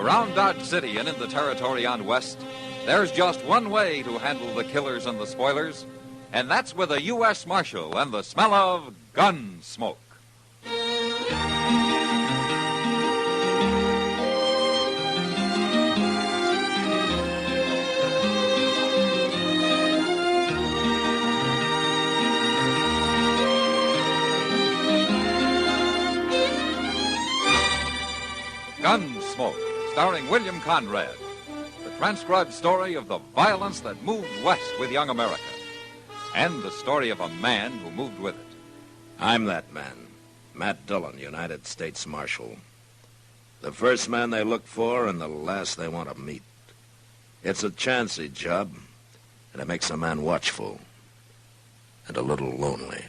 Around Dodge City and in the territory on West, there's just one way to handle the killers and the spoilers, and that's with a U.S. Marshal and the smell of gun smoke. Gunsmoke, starring William Conrad. The transcribed story of the violence that moved west with young America. And the story of a man who moved with it. I'm that man, Matt Dillon, United States Marshal. The first man they look for and the last they want to meet. It's a chancy job, and it makes a man watchful and a little lonely.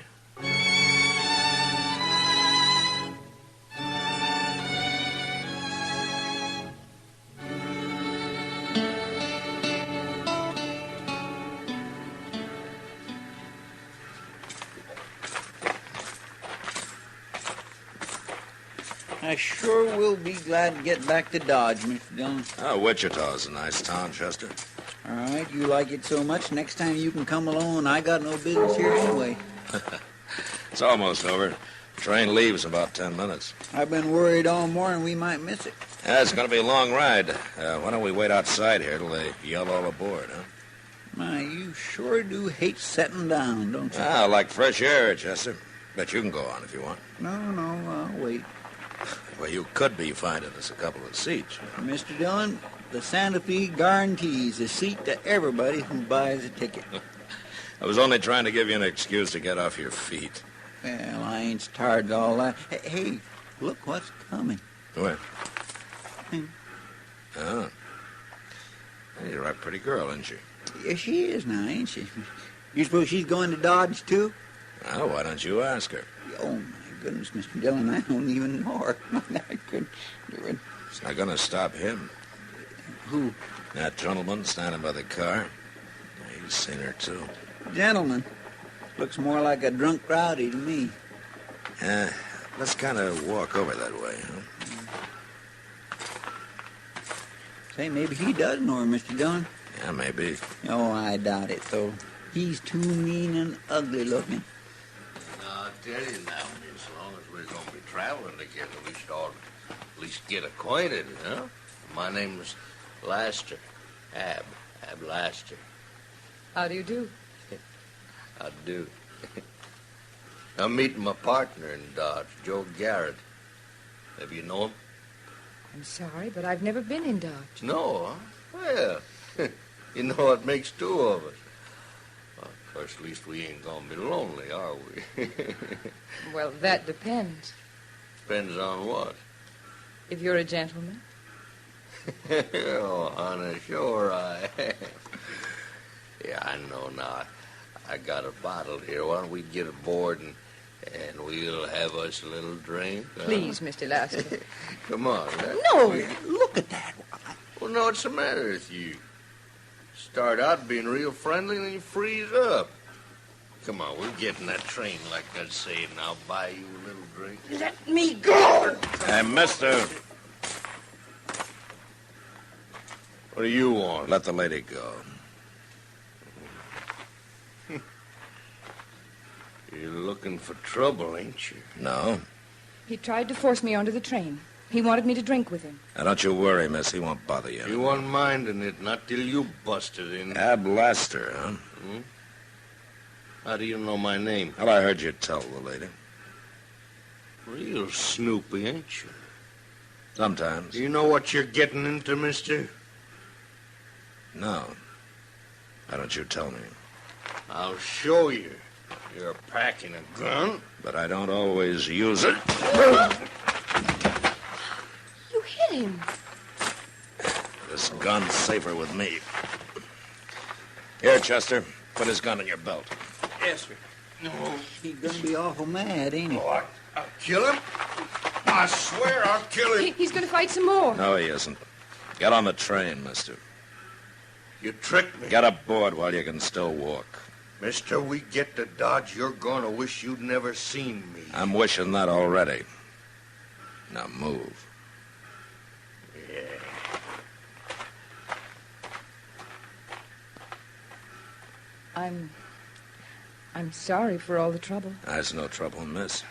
I sure will be glad to get back to Dodge, Mr. Dillon. Oh, Wichita's a nice town, Chester. All right, you like it so much, next time you can come along. I got no business here anyway. It's almost over. Train leaves in about 10 minutes. I've been worried all morning we might miss it. Yeah, it's going to be a long ride. Why don't we wait outside here till they yell all aboard, huh? My, you sure do hate setting down, don't you? I like fresh air, Chester. Bet you can go on if you want. No, I'll wait. Well, you could be finding us a couple of seats. Mr. Dillon, the Santa Fe guarantees a seat to everybody who buys a ticket. I was only trying to give you an excuse to get off your feet. Well, I ain't tired of all that. Hey, look what's coming. Where? Oh. You're a pretty girl, isn't she? Yeah, she is now, ain't she? You suppose she's going to Dodge, too? Well, why don't you ask her? Oh, my goodness, Mr. Dillon, I don't even know her. I couldn't do it. It's not going to stop him. Who? That gentleman standing by the car. He's seen her, too. Gentleman? Looks more like a drunk rowdy to me. Let's kind of walk over that way, huh? Say, maybe he does know her, Mr. Dillon. Yeah, maybe. Oh, I doubt it, though. He's too mean and ugly looking. I'll tell you now, as long as we're going to be traveling together, we should all at least get acquainted, huh? My name's Laster. Ab Laster. How do you do? I do. I'm meeting my partner in Dodge, Joe Garrett. Have you known him? I'm sorry, but I've never been in Dodge. No, huh? Well, you know what makes two of us. Well, of course, at least we ain't gonna be lonely, are we? Well, that depends. Depends on what? If you're a gentleman. Oh, honey, sure I am. Yeah, I know now. I got a bottle here. Why don't we get aboard and we'll have us a little drink? Please, Mr. Lasker. Come on. No, look at that. Well, no, what's the matter with you? Start out being real friendly and then you freeze up. Come on, we'll get in that train like I say, and I'll buy you a little drink. Let me go! Hey, mister. What do you want? Let the lady go. You're looking for trouble, ain't you? No. He tried to force me onto the train. He wanted me to drink with him. Now, don't you worry, miss. He won't bother you. You weren't minding it, not till you busted in. Ab Laster, huh? Hmm? How do you know my name? Well, I heard you tell the lady. Real snoopy, ain't you? Sometimes. Do you know what you're getting into, mister? No. Why don't you tell me? I'll show you. You're packing a gun. But I don't always use it. You hit him. This gun's safer with me. Here, Chester. Put his gun in your belt. Yes, sir. No. He's gonna be awful mad, ain't he? Oh, I'll kill him. I swear I'll kill him. He's going to fight some more. No, he isn't. Get on the train, mister. You tricked me. Get aboard while you can still walk. Mister, we get to Dodge, you're gonna wish you'd never seen me. I'm wishing that already. Now move. Yeah. I'm sorry for all the trouble. That's no trouble, miss.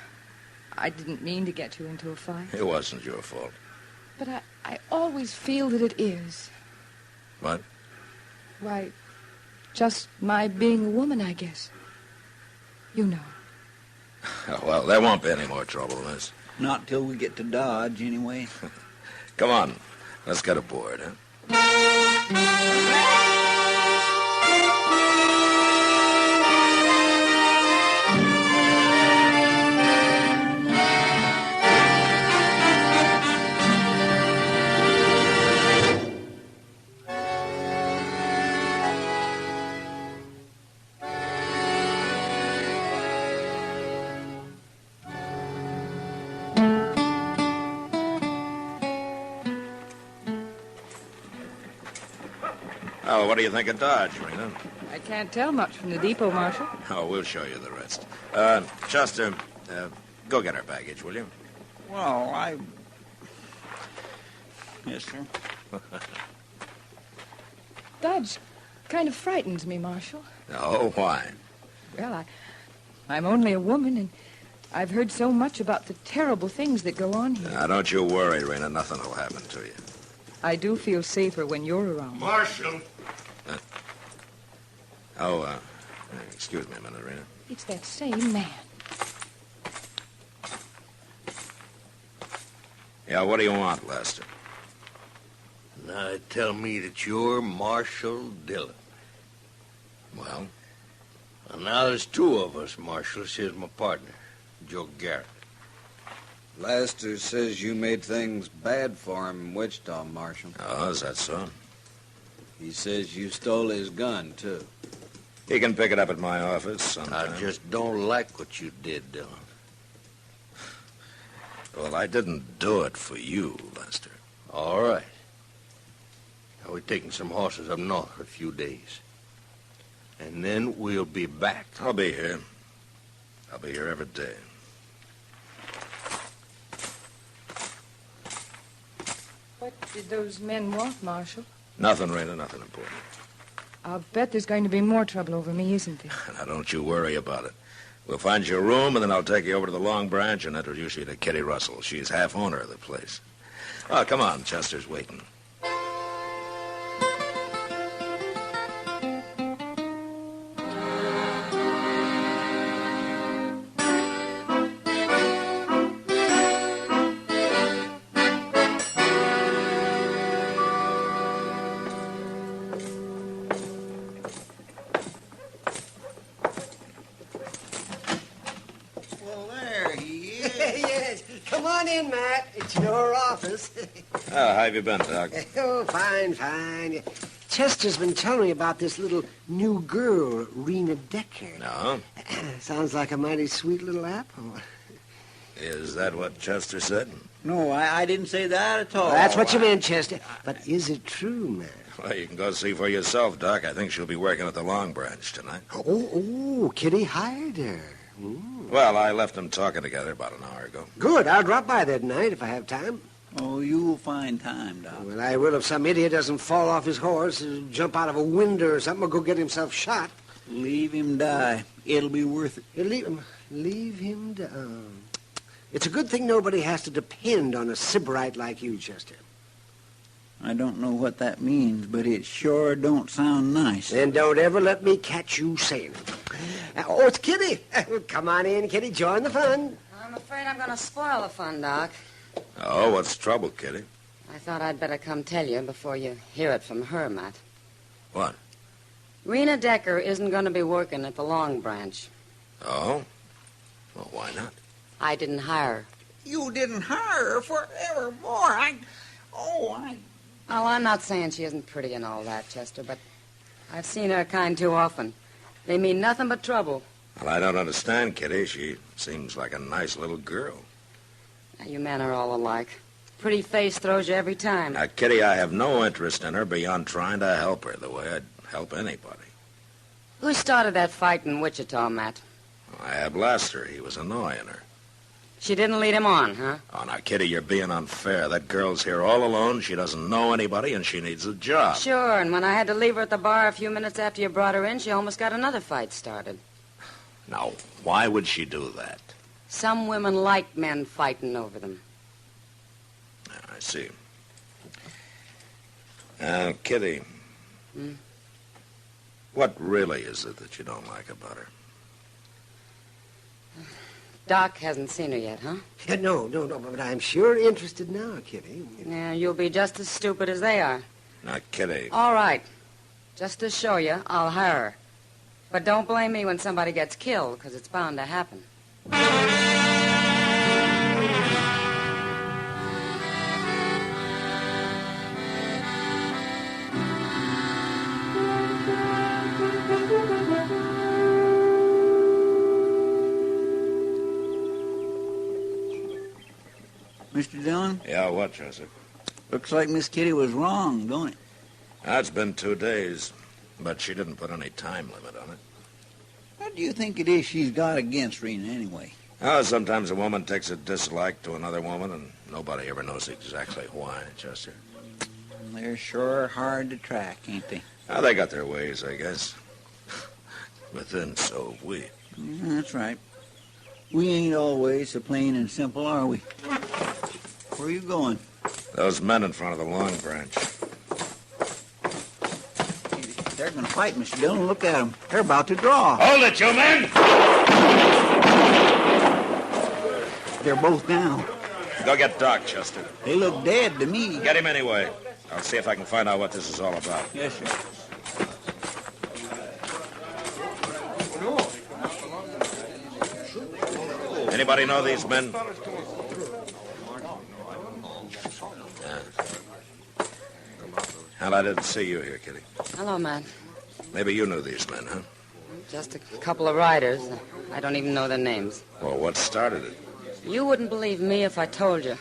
I didn't mean to get you into a fight. It wasn't your fault. But I always feel that it is. What? Why, just my being a woman, I guess. You know. Well, there won't be any more trouble, miss. Not till we get to Dodge, anyway. Come on. Let's get aboard, huh? Oh, what do you think of Dodge, Rena? I can't tell much from the depot, Marshal. Oh, we'll show you the rest. Chester, go get our baggage, will you? Well, Yes, sir. Dodge kind of frightens me, Marshal. Oh, why? Well, I'm only a woman, and I've heard so much about the terrible things that go on here. Now, don't you worry, Rena. Nothing will happen to you. I do feel safer when you're around. Marshal. Excuse me a minute, Rena. It's that same man. Yeah, what do you want, Lester? Now, tell me that you're Marshal Dillon. Well? Well, now there's two of us, Marshal. Here's my partner, Joe Garrett. Lester says you made things bad for him in Wichita, Marshal. Oh, is that so? He says you stole his gun, too. He can pick it up at my office sometime. I just don't like what you did, Dillon. Well, I didn't do it for you, Lester. All right. Now, we're taking some horses up north for a few days. And then we'll be back. I'll be here. I'll be here every day. What did those men want, Marshal? Nothing, Rena, nothing important. I'll bet there's going to be more trouble over me, isn't there? Now, don't you worry about it. We'll find you a room, and then I'll take you over to the Long Branch and introduce you to Kitty Russell. She's half owner of the place. Oh, come on. Chester's waiting. Oh, how have you been, Doc? Oh, fine. Chester's been telling me about this little new girl, Rena Decker. No? Sounds like a mighty sweet little apple. Is that what Chester said? No, I didn't say that at all. Well, that's what you meant, Chester. But is it true, man? Well, you can go see for yourself, Doc. I think she'll be working at the Long Branch tonight. Oh, Kitty hired her. Well, I left them talking together about an hour ago. Good. I'll drop by there tonight if I have time. Oh, you'll find time, Doc. Well, I will if some idiot doesn't fall off his horse, jump out of a window or something, or go get himself shot. Leave him die. It'll be worth it. Leave him down. It's a good thing nobody has to depend on a sybarite like you, Chester. I don't know what that means, but it sure don't sound nice. Then don't ever let me catch you saying it. Oh, it's Kitty. Come on in, Kitty. Join the fun. I'm afraid I'm going to spoil the fun, Doc. Oh, what's the trouble, Kitty? I thought I'd better come tell you before you hear it from her, Matt. What? Rena Decker isn't going to be working at the Long Branch. Oh? Well, why not? I didn't hire her. You didn't hire her forevermore. Oh, I'm not saying she isn't pretty and all that, Chester, but I've seen her kind too often. They mean nothing but trouble. Well, I don't understand, Kitty. She seems like a nice little girl. Now, you men are all alike. Pretty face throws you every time. Now, Kitty, I have no interest in her beyond trying to help her the way I'd help anybody. Who started that fight in Wichita, Matt? I had Lester. He was annoying her. She didn't lead him on, huh? Oh, now, Kitty, you're being unfair. That girl's here all alone. She doesn't know anybody, and she needs a job. Sure, and when I had to leave her at the bar a few minutes after you brought her in, she almost got another fight started. Now, why would she do that? Some women like men fighting over them. I see. Kitty, what really is it that you don't like about her? Doc hasn't seen her yet, huh? Yeah, no, but I'm sure interested now, Kitty. Yeah, you'll be just as stupid as they are. Now, Kitty. All right. Just to show you, I'll hire her. But don't blame me when somebody gets killed, because it's bound to happen. Mr. Dillon? Yeah, what, Joseph? Looks like Miss Kitty was wrong, don't it? It's been 2 days, but she didn't put any time limit on it. What do you think it is she's got against Rena anyway? Oh, sometimes a woman takes a dislike to another woman, and nobody ever knows exactly why, Chester. They're sure hard to track, ain't they? Oh, they got their ways, I guess. But then so have we. That's right. We ain't always so plain and simple, are we? Where are you going? Those men in front of the Long Branch. They're going to fight, Mr. Dillon. Look at them. They're about to draw. Hold it, you men! They're both down. Go get Doc, Chester. They look dead to me. Get him anyway. I'll see if I can find out what this is all about. Yes, sir. Anybody know these men? Well, I didn't see you here, Kitty. Hello, Matt. Maybe you knew these men, huh? Just a couple of riders. I don't even know their names. Well, what started it? You wouldn't believe me if I told you.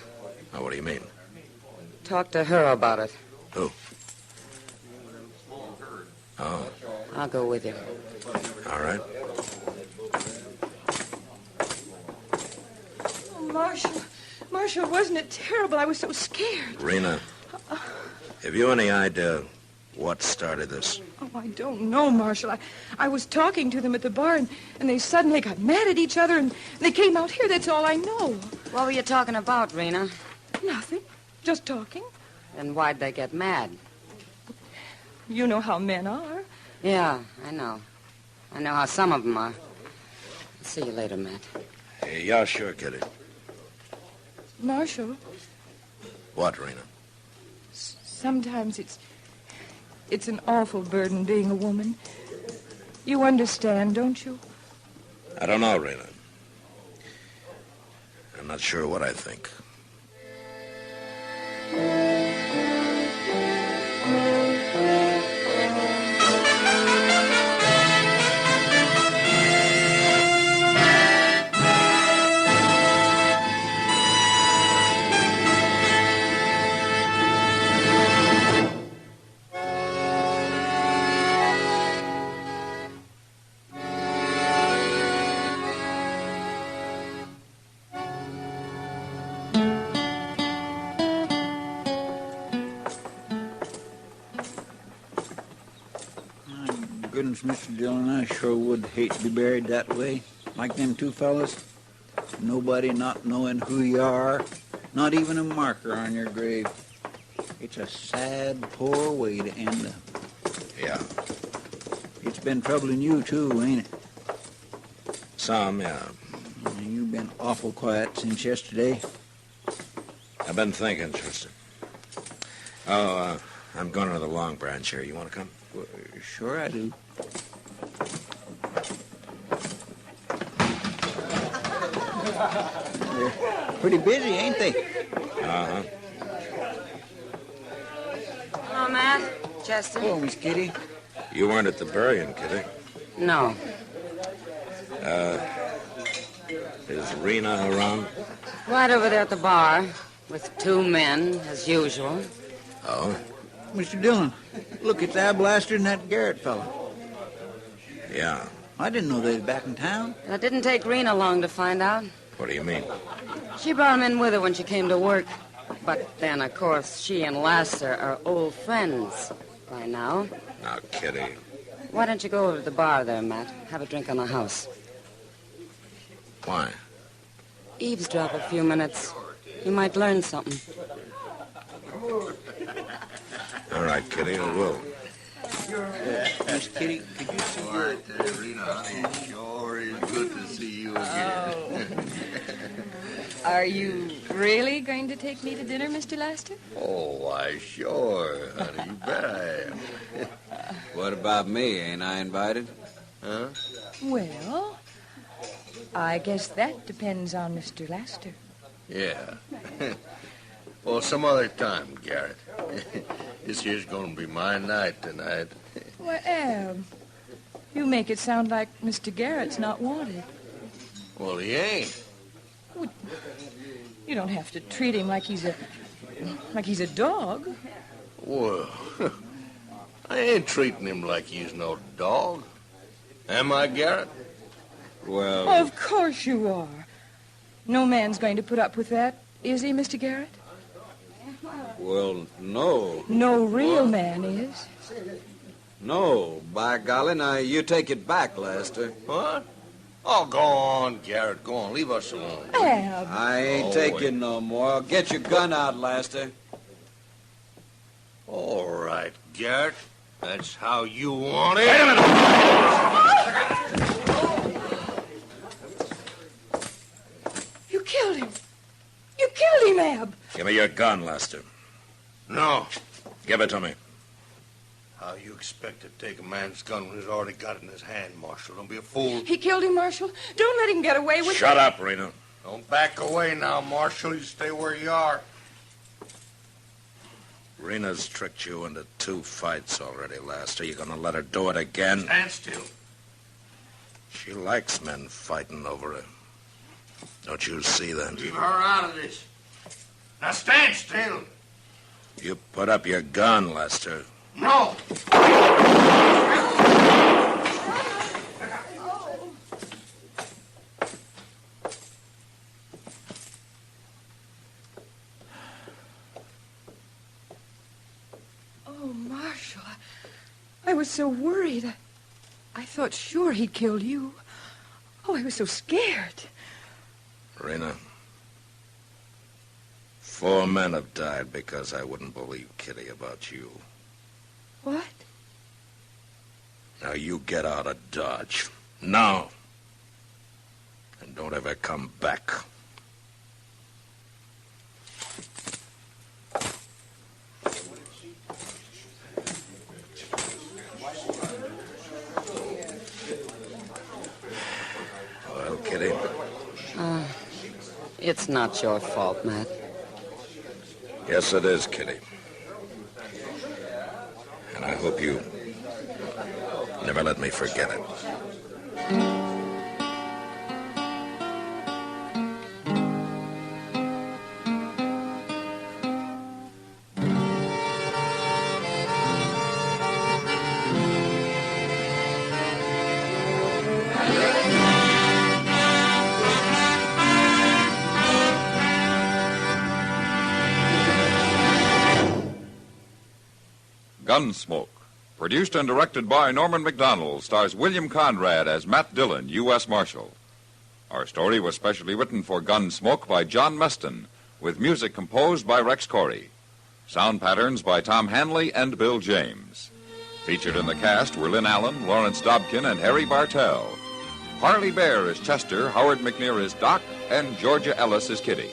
Oh, what do you mean? Talk to her about it. Who? Oh, I'll go with you. all right. Oh, Marshal, wasn't it terrible? I was so scared. Rena, have you any idea what started this? Oh, I don't know, Marshal. I was talking to them at the bar, and they suddenly got mad at each other, and they came out here. That's all I know. What were you talking about, Rena? Nothing. Just talking. And why'd they get mad? You know how men are. Yeah, I know. I know how some of them are. I'll see you later, Matt. Hey, yeah, sure, Kitty. Marshal, What, Rena? sometimes it's an awful burden being a woman. You understand, don't you? I don't know, Rena. I'm not sure what I think. Goodness, Mr. Dillon, I sure would hate to be buried that way. Like them two fellas. Nobody not knowing who you are. Not even a marker on your grave. It's a sad, poor way to end up. Yeah. It's been troubling you, too, ain't it? Some, yeah. You've been awful quiet since yesterday. I've been thinking, Chester. Oh, I'm going to the Long Branch here. You want to come? Well, sure I do. They're pretty busy, ain't they? Uh-huh. Hello, Matt. Chester? Hello, Miss Kitty. You weren't at the burying, Kitty. No. Is Rena around? Right over there at the bar with two men, as usual. Oh? Mr. Dillon, look, it's Ab Laster and that Garrett fella. Yeah. I didn't know they was back in town. It didn't take Rena long to find out. What do you mean? She brought him in with her when she came to work. But then, of course, she and Laster are old friends by now. Now, Kitty. Why don't you go over to the bar there, Matt? Have a drink on the house. Why? Eavesdrop a few minutes. You might learn something. All right, Kitty, I will. Miss Kitty, could you see your... Rena, honey, it sure is good to see you again. Are you really going to take me to dinner, Mr. Laster? Oh, why, sure, honey. You bet I am. What about me? Ain't I invited? Huh? Well, I guess that depends on Mr. Laster. Yeah. Well, some other time, Garrett. This here's going to be my night tonight. Well, Ab, you make it sound like Mr. Garrett's not wanted. Well, he ain't. Well, you don't have to treat him like he's a dog. Well, I ain't treating him like he's no dog. Am I, Garrett? Well... Of course you are. No man's going to put up with that, is he, Mr. Garrett? Well, no. No real man is. No. By golly, now, you take it back, Lester. What? Oh, go on, Garrett. Go on. Leave us alone. Ab. I ain't taking no more. Get your gun out, Lester. All right, Garrett. That's how you want it. Wait a minute! You killed him. You killed him, Ab. Give me your gun, Lester. No. Give it to me. How you expect to take a man's gun when he's already got it in his hand, Marshal? Don't be a fool. He killed him, Marshal. Don't let him get away with it. Shut up, Rena. Don't back away now, Marshal. You stay where you are. Rena's tricked you into 2 fights already, Lester. You gonna let her do it again? Stand still. She likes men fighting over her. Don't you see that? Leave her out of this. Now stand still. You put up your gun, Lester. No. Oh, Marshal, I was so worried. I thought sure he'd killed you. Oh, I was so scared. Rena, 4 men have died because I wouldn't believe Kitty about you. What? Now you get out of Dodge. Now. And don't ever come back. Well, Kitty? It's not your fault, Matt. Yes, it is, Kitty. And I hope you never let me forget it. Gunsmoke, produced and directed by Norman Macdonald, stars William Conrad as Matt Dillon, U.S. Marshal. Our story was specially written for Gunsmoke by John Meston, with music composed by Rex Corey. Sound patterns by Tom Hanley and Bill James. Featured in the cast were Lynn Allen, Lawrence Dobkin, and Harry Bartell. Harley Bear is Chester, Howard McNear is Doc, and Georgia Ellis is Kitty.